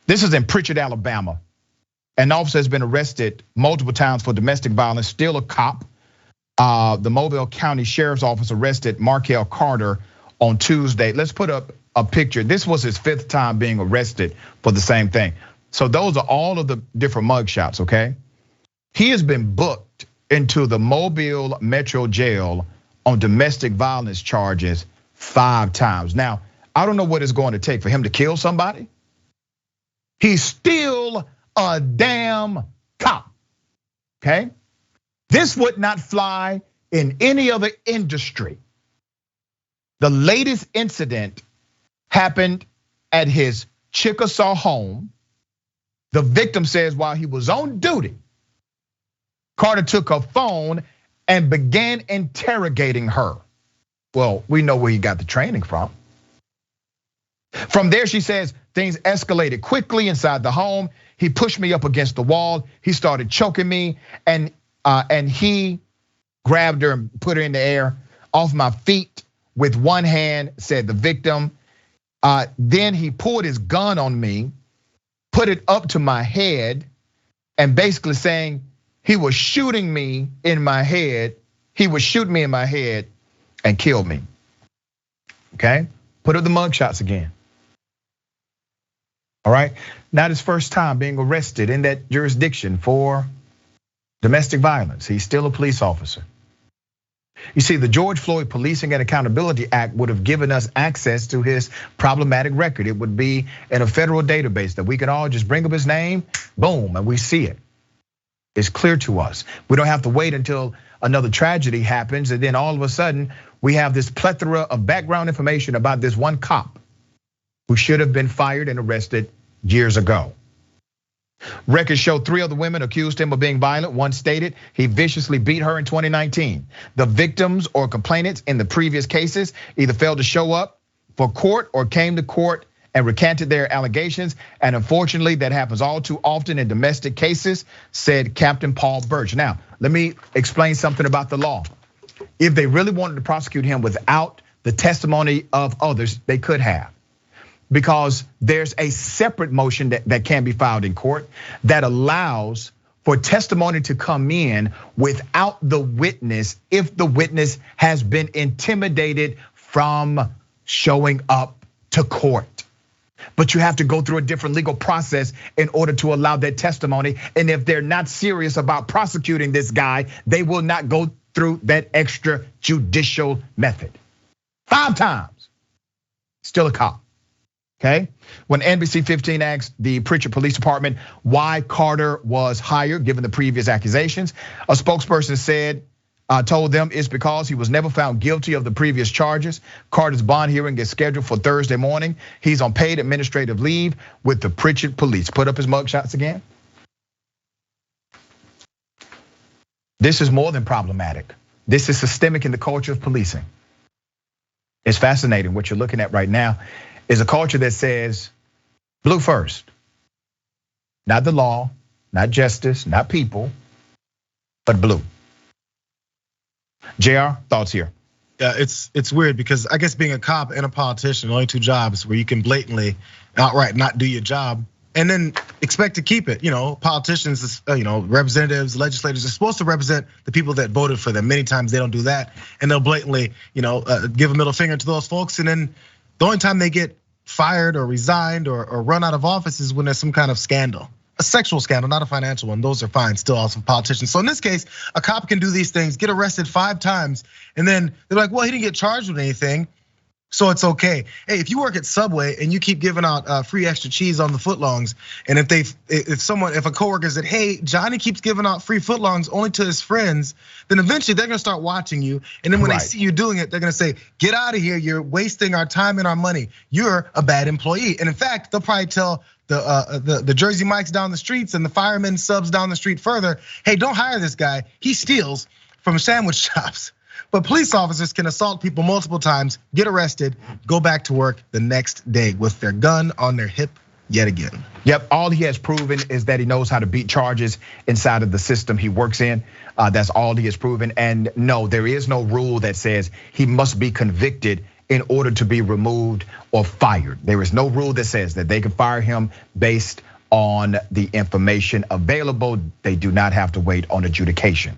This is in Prichard, Alabama. An officer has been arrested multiple times for domestic violence, still a cop. The Mobile County Sheriff's Office arrested Markell Carter on Tuesday. Let's put up a picture. This was his 5th time being arrested for the same thing. So those are all of the different mugshots, okay? He has been booked into the Mobile Metro Jail on domestic violence charges 5 times. Now, I don't know what it's going to take for him to kill somebody. He's still a damn cop, okay? This would not fly in any other industry. The latest incident happened at his Chickasaw home. The victim says while he was on duty, Carter took her phone and began interrogating her. Well, we know where he got the training from. From there, she says, things escalated quickly inside the home. He pushed me up against the wall. He started choking me, and he grabbed her and put her in the air off my feet with one hand, said the victim. Then he pulled his gun on me, put it up to my head, and basically saying he was shooting me in my head. He would shoot me in my head and kill me. Okay, put up the mugshots again. All right, not his first time being arrested in that jurisdiction for domestic violence. He's still a police officer. You see, the George Floyd Policing and Accountability Act would have given us access to his problematic record. It would be in a federal database that we can all just bring up his name, boom, and we see it. It's clear to us. We don't have to wait until another tragedy happens and then all of a sudden we have this plethora of background information about this one cop who should have been fired and arrested years ago. Records show 3 other women accused him of being violent. One stated he viciously beat her in 2019. The victims or complainants in the previous cases either failed to show up for court or came to court and recanted their allegations. And unfortunately, that happens all too often in domestic cases, said Captain Paul Birch. Now, let me explain something about the law. If they really wanted to prosecute him without the testimony of others, they could have. Because there's a separate motion that can be filed in court that allows for testimony to come in without the witness if the witness has been intimidated from showing up to court. But you have to go through a different legal process in order to allow that testimony. And if they're not serious about prosecuting this guy, they will not go through that extrajudicial method. 5 times, still a cop. Okay, when NBC 15 asked the Prichard Police Department why Carter was hired given the previous accusations, a spokesperson said, told them it's because he was never found guilty of the previous charges. Carter's bond hearing is scheduled for Thursday morning. He's on paid administrative leave with the Prichard Police. Put up his mugshots again. This is more than problematic. This is systemic in the culture of policing. It's fascinating what you're looking at right now. Is a culture that says blue first. Not the law, not justice, not people, but blue. Jayar, thoughts here? Yeah, it's weird because I guess being a cop and a politician, only 2 jobs where you can blatantly outright not do your job and then expect to keep it. Politicians, representatives, legislators are supposed to represent the people that voted for them. Many times they don't do that, and they'll blatantly, give a middle finger to those folks, and then the only time they get fired or resigned or run out of office is when there's some kind of scandal. A sexual scandal, not a financial one. Those are fine, still also politicians. So in this case, a cop can do these things, get arrested 5 times, and then they're like, well, he didn't get charged with anything, so it's okay. Hey, if you work at Subway and you keep giving out free extra cheese on the footlongs, and if a coworker said, hey, Johnny keeps giving out free footlongs only to his friends, then eventually they're gonna start watching you. And then when they see you doing it, they're gonna say, get out of here, you're wasting our time and our money. You're a bad employee. And in fact, they'll probably tell the Jersey Mikes down the streets and the firemen subs down the street further, hey, don't hire this guy, he steals from sandwich shops. But police officers can assault people multiple times, get arrested, go back to work the next day with their gun on their hip yet again. Yep, all he has proven is that he knows how to beat charges inside of the system he works in. That's all he has proven. And no, there is no rule that says he must be convicted in order to be removed or fired. There is no rule that says that they can fire him based on the information available. They do not have to wait on adjudication.